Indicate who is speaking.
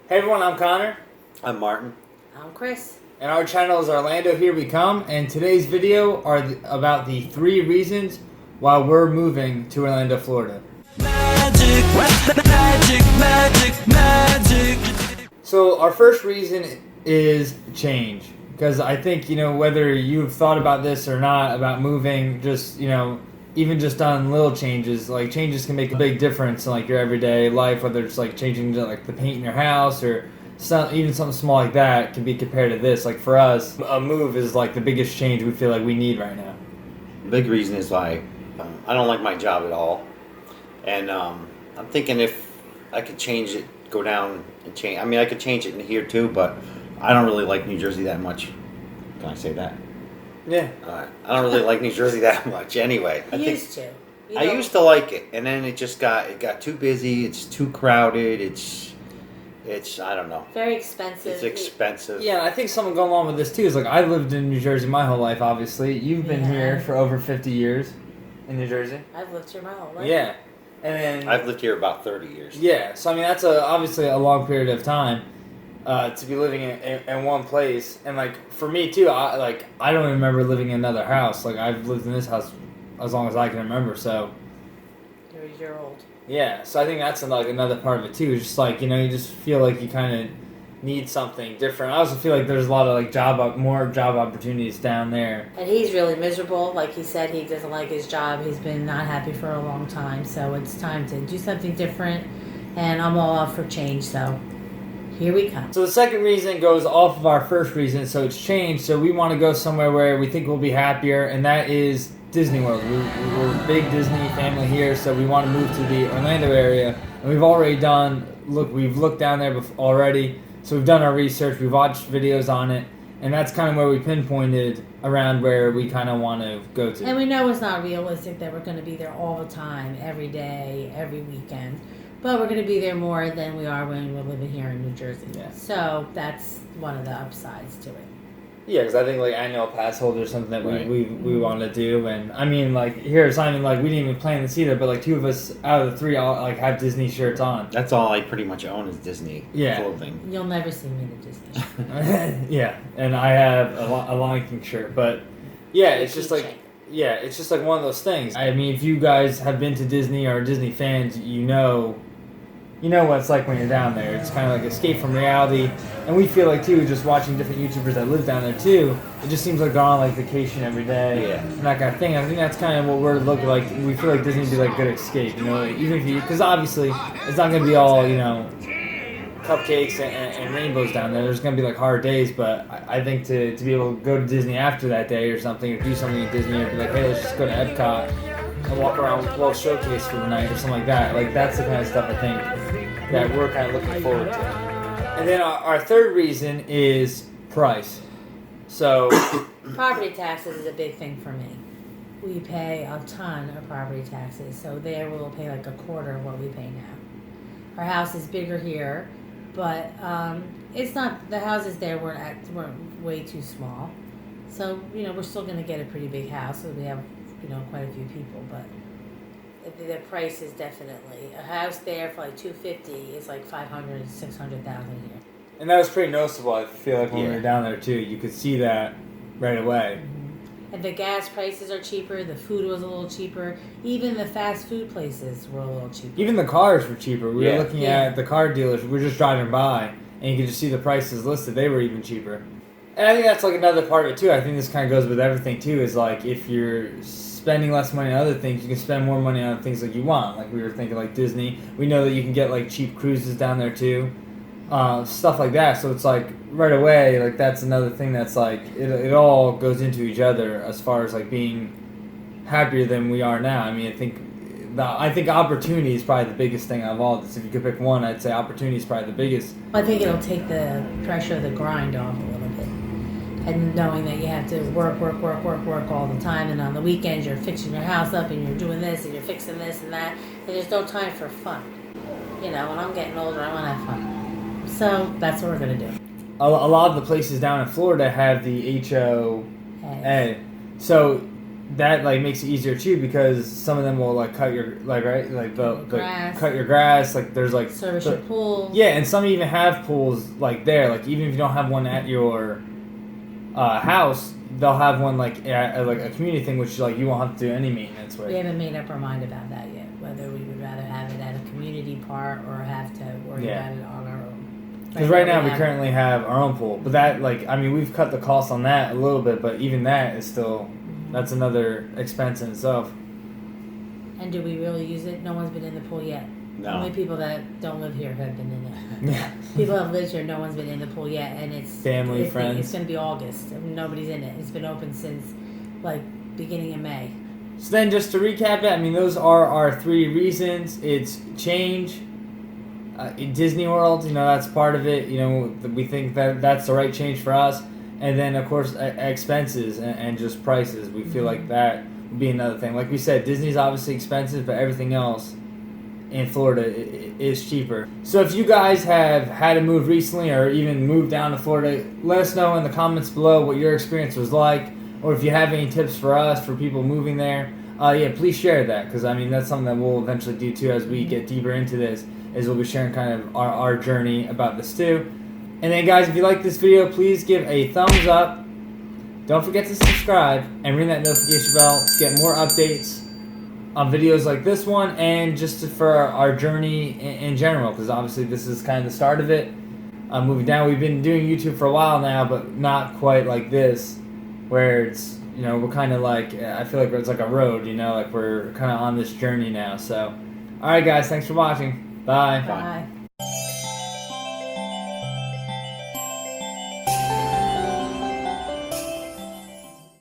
Speaker 1: Hey everyone, I'm Connor.
Speaker 2: I'm Martin.
Speaker 3: I'm Chris.
Speaker 1: And our channel is Orlando Here We Come. And today's video are about the 3 reasons why we're moving to Orlando, Florida. Magic, magic, magic, magic. So our first reason is change. Because I think, whether you've thought about this or not, about moving, just, even just on little changes, like changes can make a big difference in like your everyday life, whether it's like changing like the paint in your house or even something small like that can be compared to this. Like for us, a move is like the biggest change we feel like we need right now.
Speaker 2: The big reason is I don't like my job at all, and I'm thinking if I could change it, go down and change. I mean, I could change it in here too, but I don't really like New Jersey that much. Can I say that?
Speaker 1: Yeah.
Speaker 2: I don't really like New Jersey that much anyway. I used to like it, and then it got too busy. It's too crowded. It's I don't know.
Speaker 3: Very expensive.
Speaker 2: It's expensive.
Speaker 1: Yeah, I think something going along with this too is like I lived in New Jersey my whole life. Obviously, you've been here for over 50 years in New Jersey.
Speaker 3: I've lived here my whole life.
Speaker 1: Yeah, and then
Speaker 2: I've lived here about 30 years.
Speaker 1: Yeah, so I mean that's obviously a long period of time. To be living in one place, and like for me too, I don't even remember living in another house. Like I've lived in this house as long as I can remember. So
Speaker 3: you're a year old.
Speaker 1: Yeah, so I think that's like another part of it too. Just like you just feel like you kind of need something different. I also feel like there's a lot of like more job opportunities down there.
Speaker 3: And he's really miserable. Like he said, he doesn't like his job. He's been not happy for a long time. So it's time to do something different. And I'm all up for change. So here we come.
Speaker 1: So the second reason goes off of our first reason, so it's changed. So we want to go somewhere where we think we'll be happier, and that is Disney World. We're a big Disney family here, so we want to move to the Orlando area. And we've already we've looked down there already. So we've done our research, we've watched videos on it, and that's kind of where we pinpointed around where we kind of want to go to.
Speaker 3: And we know it's not realistic that we're going to be there all the time, every day, every weekend. But we're going to be there more than we are when we're living here in New Jersey.
Speaker 1: Yeah.
Speaker 3: So that's one of the upsides to it.
Speaker 1: Yeah, because I think like annual pass holder is something that we want to do, and I mean like here at Simon, like we didn't even plan this either, but like 2 of us out of the 3 all like have Disney shirts on.
Speaker 2: That's all I pretty much own is Disney clothing.
Speaker 3: You'll never see me in a Disney shirt.
Speaker 1: Yeah, and I have a Lion King shirt, but yeah, it's just like one of those things. I mean, if you guys have been to Disney or are Disney fans, you know what it's like when you're down there. It's kind of like escape from reality. And we feel like, too, just watching different YouTubers that live down there, too, it just seems like they're on, like, vacation every day.
Speaker 2: Yeah.
Speaker 1: And that kind of thing. I think that's kind of what we're looking like. We feel like Disney would be, like, good escape, like, even if you... Because, obviously, it's not going to be all, cupcakes and rainbows down there. There's going to be, like, hard days. But I think to be able to go to Disney after that day or something, or do something at Disney, or be like, hey, let's just go to Epcot and walk around World Showcase for the night or something like that. Like, that's the kind of stuff, I think, that we're kind of looking forward to. And then our third reason is price. So
Speaker 3: property taxes is a big thing for me. We pay a ton of property taxes, so there we'll pay like a quarter of what we pay now. Our house is bigger here, but it's not. The houses there weren't way too small, so we're still going to get a pretty big house. So we have quite a few people, but the price is definitely a house there for like $250 is like $500,000 to $600,000 a year.
Speaker 1: And that was pretty noticeable. I feel like when we were down there too, you could see that right away.
Speaker 3: Mm-hmm. And the gas prices are cheaper. The food was a little cheaper. Even the fast food places were a little cheaper.
Speaker 1: Even the cars were cheaper. We were looking at the car dealers. We were just driving by, and you could just see the prices listed. They were even cheaper. And I think that's like another part of it too. I think this kind of goes with everything too. Is like if you're spending less money on other things, you can spend more money on things like you want. Like we were thinking like Disney. We know that you can get like cheap cruises down there too. Stuff like that. So it's like right away, like that's another thing that's like it all goes into each other as far as like being happier than we are now. I mean, I think opportunity is probably the biggest thing of all this. If you could pick one, I'd say opportunity is probably the biggest.
Speaker 3: I think it'll take the pressure of the grind off a little bit. And knowing that you have to work all the time, and on the weekends you're fixing your house up and you're doing this and you're fixing this and that, and there's no time for fun. When I'm getting older, I want to have fun. So that's what we're going to do.
Speaker 1: A lot of the places down in Florida have the HOA. So that like makes it easier too, because some of them will like cut your like right like they'll
Speaker 3: Grass.
Speaker 1: cut your grass, like there's like
Speaker 3: Service your pool.
Speaker 1: yeah, and some even have pools like there, like even if you don't have one at your house, they'll have one like at like a community thing, which like you won't have to do any maintenance with.
Speaker 3: We haven't made up our mind about that yet, whether we would rather have it at a community park or have to worry about it on our own.
Speaker 1: Because right now we currently have our own pool, but that like I mean we've cut the cost on that a little bit, but even that is still that's another expense in itself.
Speaker 3: And do we really use it? No one's been in the pool yet.
Speaker 2: No.
Speaker 3: Only people that don't live here have been in it.
Speaker 1: Yeah.
Speaker 3: People that have lived here, no one's been in the pool yet, and it's
Speaker 1: Family, friends.
Speaker 3: It's going to be August, and nobody's in it. It's been open since like beginning of May.
Speaker 1: So then, just to recap it, I mean those are our 3 reasons. It's change. In Disney World, you know, that's part of it. You know, we think that that's the right change for us. And then, of course, expenses and just prices. We feel like that would be another thing. Like we said, Disney's obviously expensive, but everything else in Florida is cheaper. So if you guys have had to move recently or even moved down to Florida, let us know in the comments below what your experience was like. Or if you have any tips for us, for people moving there, yeah, please share that. Because, I mean, that's something that we'll eventually do, too, as we get deeper into this. Is we'll be sharing kind of our journey about this too. And then guys, if you like this video, please give a thumbs up. Don't forget to subscribe and ring that notification bell to get more updates on videos like this one and just for our journey in general, because obviously this is kind of the start of it. Moving down, we've been doing YouTube for a while now, but not quite like this, where it's, you know, we're kind of like, I feel like it's like a road, you know, like we're kind of on this journey now. So, alright guys, thanks for watching. Bye.
Speaker 3: Bye.